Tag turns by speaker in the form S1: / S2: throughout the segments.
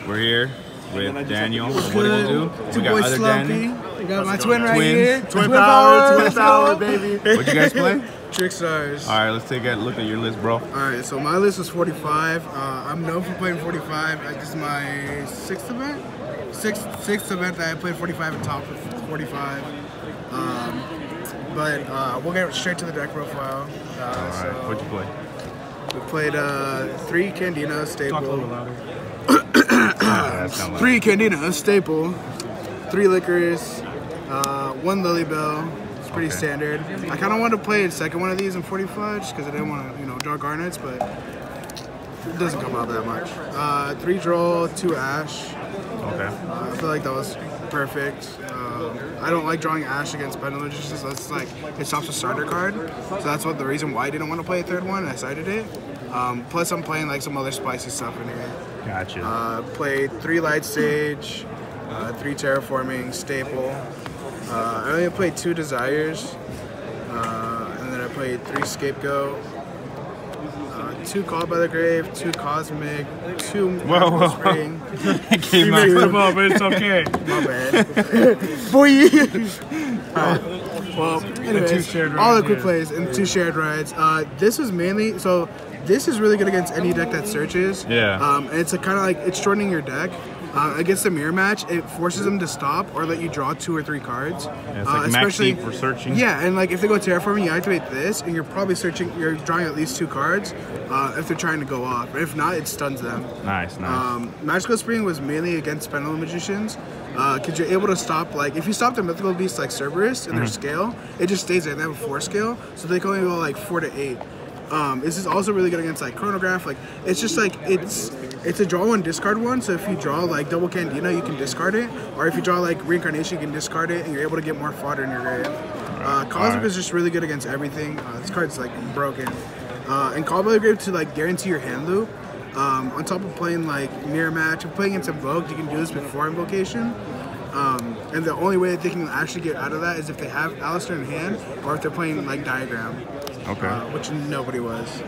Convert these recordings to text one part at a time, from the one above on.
S1: We're here with Daniel. What do we do?
S2: Two
S1: We got
S2: boys
S1: other
S2: Slumpy.
S1: Daniel.
S2: We got my twin right
S1: Twins.
S2: here.
S3: Twin power, baby.
S1: What'd you guys play?
S2: Trickstars.
S1: All right, let's take a look at your list, bro.
S2: Alright, so my list was 45. I'm known for playing 45. This is my sixth event? Sixth event that I played 45 and top with 45. But we'll get straight to the deck profile.
S1: All right, what'd you play?
S2: We played 3 Candina staple.
S3: Talk a little louder.
S2: 3 Candina staple. 3 Licorice. 1 Lily Bell. It's pretty standard. I kind of wanted to play a second one of these in 45 just because I didn't want to, you know, draw Garnets, but it doesn't come out that much. 3 Droll, 2 Ash.
S1: Okay.
S2: I feel like that was perfect. I don't like drawing Ash against Pendulum Magicians. So it's like it stops a starter card, so that's what the reason why I didn't want to play a third one. I cited it. Plus, I'm playing like some other spicy stuff in here.
S1: Gotcha.
S2: Played 3 Light Sage, 3 Terraforming Staple. I only played 2 Desires, and then I played 3 Scapegoat. 2 Called by the Grave, 2 Cosmic, 2 Magical Spring.
S1: Came out.
S3: Come on, but it's okay.
S2: My bad. Boy! Well, anyways, all the quick plays and 2 shared rides. This was mainly, so this is really good against any deck that searches.
S1: Yeah.
S2: And it's a kind of like, it's shortening your deck. Against the mirror match, it forces them to stop or let you draw 2 or 3 cards.
S1: Yeah, it's like max deep for searching.
S2: Yeah, and like if they go Terraforming, you activate this, and you're probably searching, you're drawing at least 2 cards if they're trying to go off. But if not, it stuns them.
S1: Nice.
S2: Magical Spring was mainly against Pendulum Magicians, because you're able to stop, like, if you stop the mythical beasts like Cerberus in their scale, it just stays there. They have a 4 scale, so they can only go like 4 to 8. This is also really good against like Chronograph. Like, it's just like it's a draw 1, discard 1. So if you draw like double Candina, you can discard it, or if you draw like Reincarnation, you can discard it, and you're able to get more fodder in your grave. Cosmic is just really good against everything. This card's like broken. And Call by the Grave to like guarantee your hand loop. On top of playing like mirror match, if playing against Invoke, you can do this before Invocation. And the only way that they can actually get out of that is if they have Alistair in hand, or if they're playing like Diagram.
S1: Okay.
S2: Which nobody was.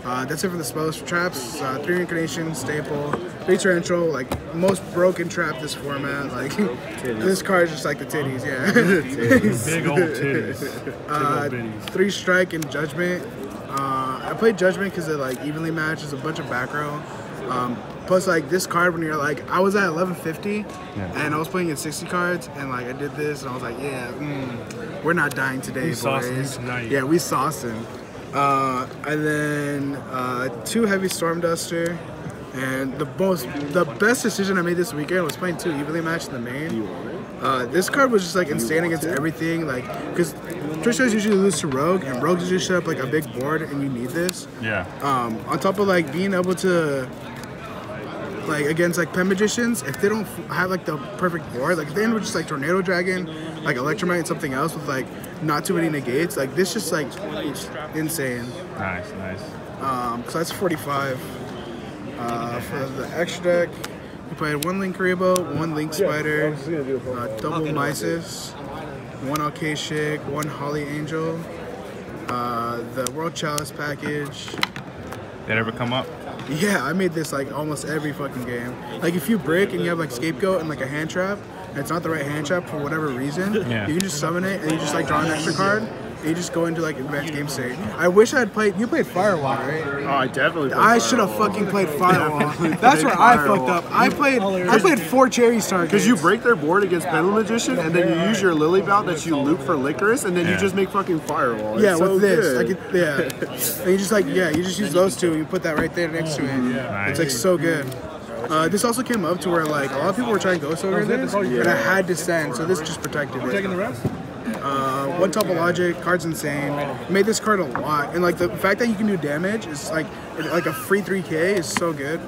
S2: That's it for the spells. For traps, 3 Reincarnation, Staple, 3 Torrential, like most broken trap this format. Like this card is just like the titties, yeah.
S3: Big old titties.
S2: 3 Strike and Judgment. I played Judgment because it like evenly matches a bunch of back row. Plus, like this card, when you're like, I was at 1150 and I was playing at 60 cards, and like I did this, and I was like, yeah, we're not dying today, boys. Yeah, we saucing. And then 2 Heavy Storm Duster, and the best decision I made this weekend was playing 2 evenly matched in the main. This card was just like insane against everything, like because Trickstars usually lose to Rogue, and Rogue usually set up like a big board, and you need this.
S1: Yeah.
S2: On top of like being able to, like against like Pen Magicians, if they don't have like the perfect board, like if they end with just like Tornado Dragon, like Electromite and something else with like not too many negates, like this just like it's insane.
S1: Nice.
S2: So that's 45. For the extra deck, we played 1 Link Rebo, 1 Link Spider, double Mysis, 1 Alkashik, 1 Holly Angel, the World Chalice package.
S1: That ever come up?
S2: Yeah, I made this like almost every fucking game. Like if you break and you have like Scapegoat and like a hand trap, and it's not the right hand trap for whatever reason, you can just summon it and you just like draw an extra card, and you just go into like advanced game state. I wish I had played, you played Firewall, right?
S3: Oh, I definitely played
S2: I should have fucking played Firewall. That's where I fucked up. I played 4 Cherry Star games.
S3: Because you break their board against Pendulum Magician, and then you use your Lily Bout that you loop for Licorice, and then you just make fucking Firewall.
S2: Yeah,
S3: it's
S2: with
S3: so
S2: this.
S3: good.
S2: Like and you just like, you just use those 2 and you put that right there next to it. It's like so good. This also came up to where like a lot of people were trying Ghost over this, and I had to send, so this just protected it.
S3: Taking the rest?
S2: 1 Topologic, card's insane. Made this card a lot, and like the fact that you can do damage is like a free 3K is so good.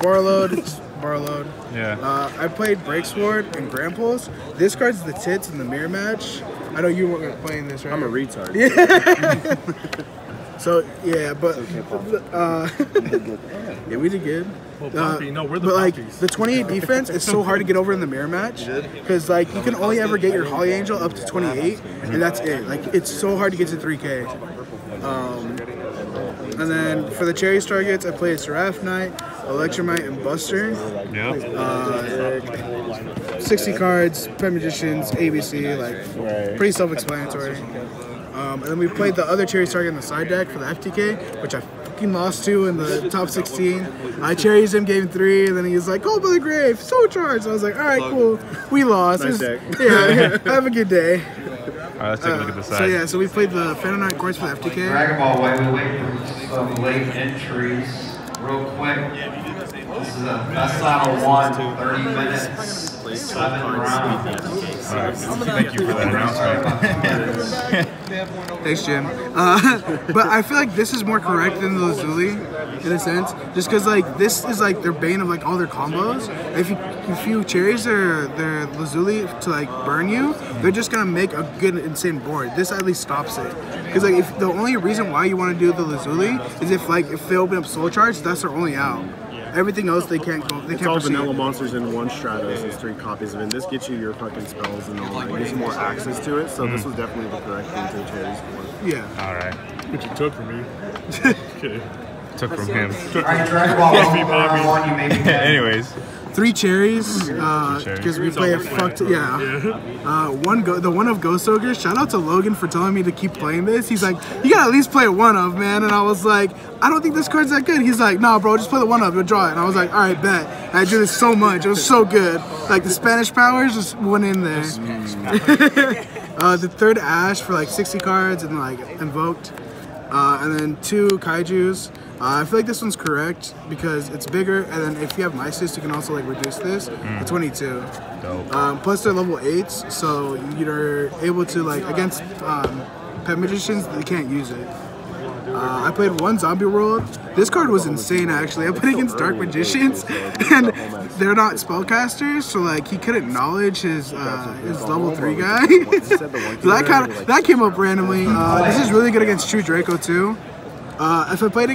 S2: Barload.
S1: Yeah.
S2: I played Break Sword and Gramples. This card's the tits in the mirror match. I know you weren't playing this, right?
S3: I'm a retard.
S2: Yeah. So yeah, but yeah, we did good.
S3: No, we're the
S2: but like
S3: puppies.
S2: the 28 defense, it's so hard to get over in the mirror match because like you can only ever get your Holly Angel up to 28, and that's it. Like it's so hard to get to 3K. And then for the cherries targets, I played Seraph Knight, Electromite, and Buster.
S1: Yep.
S2: 60 cards, Pen Magicians, ABC, like pretty self-explanatory. And then we played the other cherries target in the side deck for the FTK, which I fucking lost to in the top 16. I cherries him game 3, and then he was like, "Go by the grave, so charged." I was like, "All right, cool, we lost."
S3: Nice deck.
S2: Yeah, have a good day.
S1: All right, let's take a look at the side.
S2: So we played the Phantom Knight cards for the FTK.
S4: Dragon Ball, while we wait for some late entries, real quick. This is a best out of 1, 30 minutes, 7 rounds.
S1: Thank you for that announcement.
S2: Thanks, Jim. But I feel like this is more correct than the Lazuli, in a sense, just because like this is like their bane of like all their combos. If you cherries their Lazuli to like burn you, they're just gonna make a good insane board. This at least stops it. Because like if the only reason why you want to do the Lazuli is if they open up Soul Charge, that's their only out. Everything else they can't go. They
S3: It's
S2: can't
S3: all
S2: proceed.
S3: vanilla monsters in one Stratos. There's 3 copies of it. This gets you your fucking spells and all that. It gives you more access to it. So this was definitely the correct thing to cherries for.
S2: Yeah.
S1: All right.
S5: Which you took from me. Kidding.
S1: Took from him.
S4: Alright, Dragon Ball, round 1, you may be dead.
S1: Anyways.
S2: 3 cherries, because we play a fucked, the one of Ghost Ogre. Shout out to Logan for telling me to keep playing this. He's like, you gotta at least play one of, man. And I was like, I don't think this card's that good. He's like, nah, bro, just play the one of, you'll draw it. And I was like, all right, bet. And I drew this so much, it was so good. Like the Spanish powers just went in there. The 3rd Ash for like 60 cards and like invoked, and then 2 Kaijus. I feel like this one's correct because it's bigger, and then if you have Mysis, you can also like reduce this to 22.
S1: Dope.
S2: Plus they're level 8s, so you're able to like against Pet Magicians, they can't use it. I played 1 Zombie World. This card was insane actually. I played against Dark Magicians, and they're not spellcasters, so like he couldn't knowledge his level 3 guy. So that came up randomly. This is really good against True Draco too. If I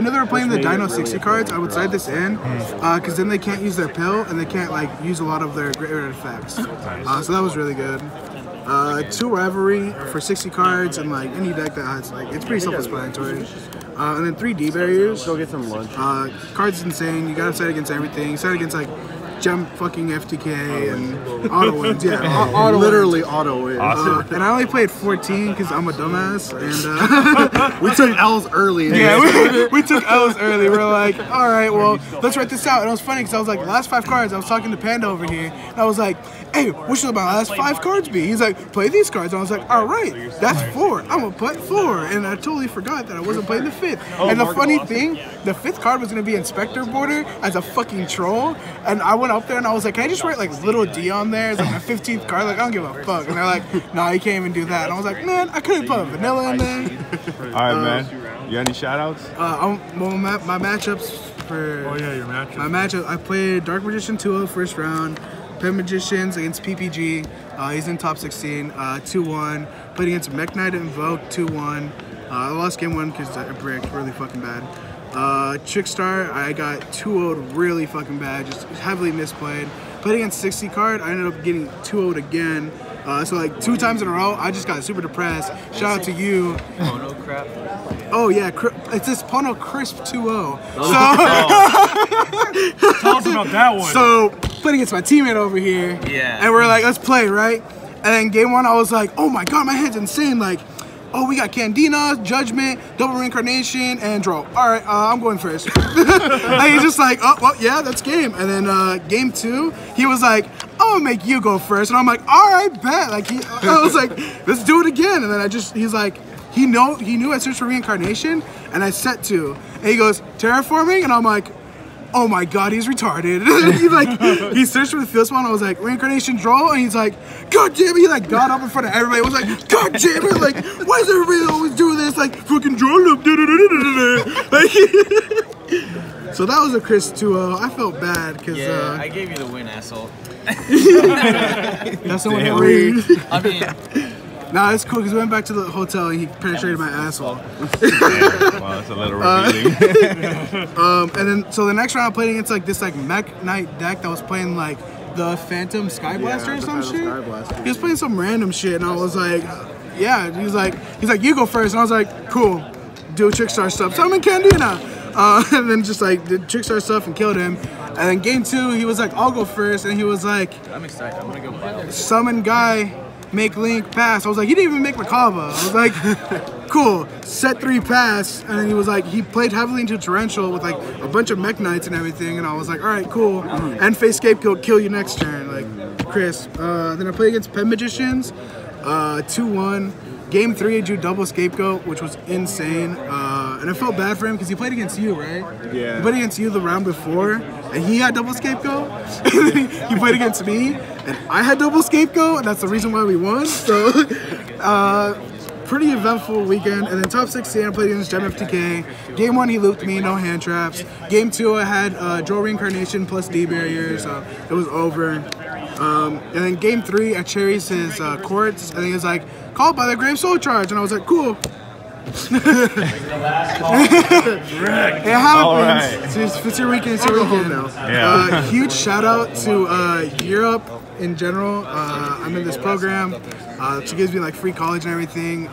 S2: knew they were playing the Dino 60 cards, I would side this in, because then they can't use their pill and they can't like use a lot of their graveyard effects. So that was really good. 2 Rivalry for 60 cards and like any deck that has like it's pretty self-explanatory. And then 3 D barriers.
S3: Go get some lunch.
S2: Cards insane. You gotta side against everything. Side against like Gem fucking FTK and auto wins. Yeah, auto
S3: Literally
S2: wins.
S3: auto wins.
S1: Awesome.
S2: And I only played 14 because I'm a dumbass. And
S3: We took L's early.
S2: yeah, we took L's early. We're like, all right, well, let's write this out. And it was funny because I was like, last 5 cards. I was talking to Panda over here, and I was like, hey, what should my last 5 cards be? He's like, play these cards. And I was like, all right, that's 4. I'm gonna put 4. And I totally forgot that I wasn't playing the 5th. And the funny thing, the 5th card was gonna be Inspector Border as a fucking troll. And I went up there and I was like, can I just write like little D on there as like my 15th card? Like, I don't give a fuck. And they're like, nah, you can't even do that. And I was like, man, I couldn't put vanilla in there.
S1: All right, man. You got any shout-outs?
S2: My matchups for...
S5: Oh yeah, your matchup.
S2: My matchup, I played Dark Magician 2-0 first round, Pen Magicians against PPG, he's in top 16, 2-1. Played against Mech Knight and Invoke, 2-1. I lost game 1 because I bricked really fucking bad. Trickstar, I got 2-0'd really fucking bad, just heavily misplayed. Played against 60 card, I ended up getting 2-0'd again. So like 2 times in a row, I just got super depressed. Shout out to you.
S6: Mono crap.
S2: Oh yeah, it's this Pono Crisp 2-0.
S5: Tell us about that one.
S2: So playing against my teammate over here.
S6: Yeah.
S2: And we're like, let's play, right? And then game 1, I was like, oh my god, my head's insane. Like, oh, we got Candina, Judgment, Double Reincarnation, and Draw. All right, I'm going first. And he's just like, oh, well, yeah, that's game. And then game 2, he was like, I'm gonna make you go first. And I'm like, all right, bet. Like, I was like, let's do it again. And then he's like, he knew I searched for Reincarnation, and I set 2. And he goes, Terraforming? And I'm like, oh my god, he's retarded. he searched for the field spawn. I was like, Reincarnation Draw, and he's like, god damn it. He like got up in front of everybody. Was like, god damn it, like, why does everybody always do this? Like, fucking draw up. Like, so that was a Chris 2-0. I felt bad because
S6: I gave you the win, asshole.
S2: that's the one I read.
S6: I mean,
S2: Nah, it's cool because we went back to the hotel and he penetrated my asshole.
S1: Well, that's a little revealing.
S2: And then so the next round I played against like this like Mech Knight deck that was playing like the Phantom Sky Blaster or some shit. He was playing some random shit and I was like, yeah. He's like, you go first, and I was like, cool. do Trickstar stuff. So I'm in Candina. And then just like did Trickstar stuff and killed him. And then game 2, he was like, I'll go first. And he was like,
S6: I'm excited. I'm gonna go buy
S2: summon guy, make link, pass. I was like, he didn't even make Makaba. I was like, cool, set 3 pass. And then he was like, he played heavily into Torrential with like a bunch of Mech Knights and everything. And I was like, all right, cool. And face scapegoat, kill you next turn. Like, Chris. Then I played against Pen Magicians, 2-1. Game 3, I drew double scapegoat, which was insane. And I felt bad for him because he played against you, right?
S3: Yeah.
S2: He played against you the round before, and he had double scapegoat. And then he played against me, and I had double scapegoat, and that's the reason why we won. So, pretty eventful weekend. And then top 16, I played against Gem FTK. Game 1, he looped me, no hand traps. Game 2, I had draw reincarnation plus D barrier, so it was over. And then game 3, I cherries his courts, and he was like, called by the Grave Soul Charge, and I was like, cool. It happens. It's your weekend. It's your weekend now.
S1: Yeah.
S2: Huge shout out to Europe in general. I'm in this program. She gives me like free college and everything.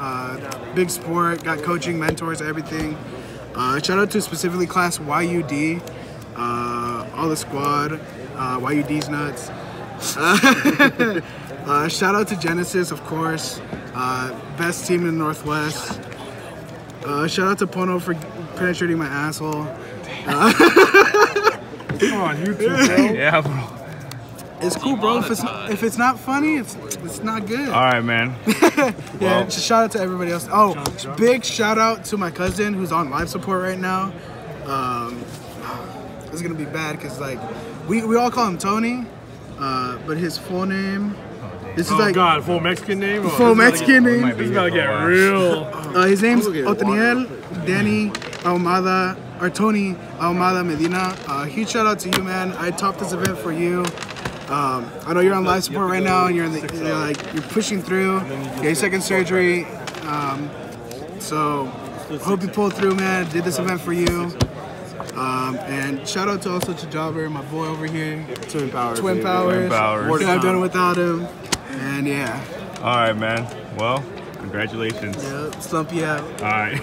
S2: Big sport. Got coaching, mentors, everything. Shout out to specifically class YUD. All the squad. YUD's nuts. Shout out to Genesis, of course. Best team in the Northwest. Shout out to Pono for penetrating my asshole.
S5: Come on, YouTube, bro.
S1: Yeah, bro.
S2: It's cool, bro. If it's not funny, it's not good.
S1: All right, man.
S2: Yeah, just shout out to everybody else. Oh, big shout out to my cousin who's on live support right now. It's gonna be bad because like we all call him Tony, but his full name. This is like
S5: God, full Mexican name.
S2: Full Mexican name.
S5: This is about to get real.
S2: His name's Otaniel Danny Ahumada, or Tony Ahumada Medina. Huge shout out to you, man. I topped this event for you. I know you're on live support right now, and you're pushing through. Your second surgery. So hope you pulled through, man. Did this event for you. And shout out to also to Jobber, my boy over here.
S3: Twin Powers.
S1: Twin Powers.
S2: Couldn't have done it without him. And yeah.
S1: All right, man. Well, congratulations.
S2: Yeah, slump you out.
S1: All right.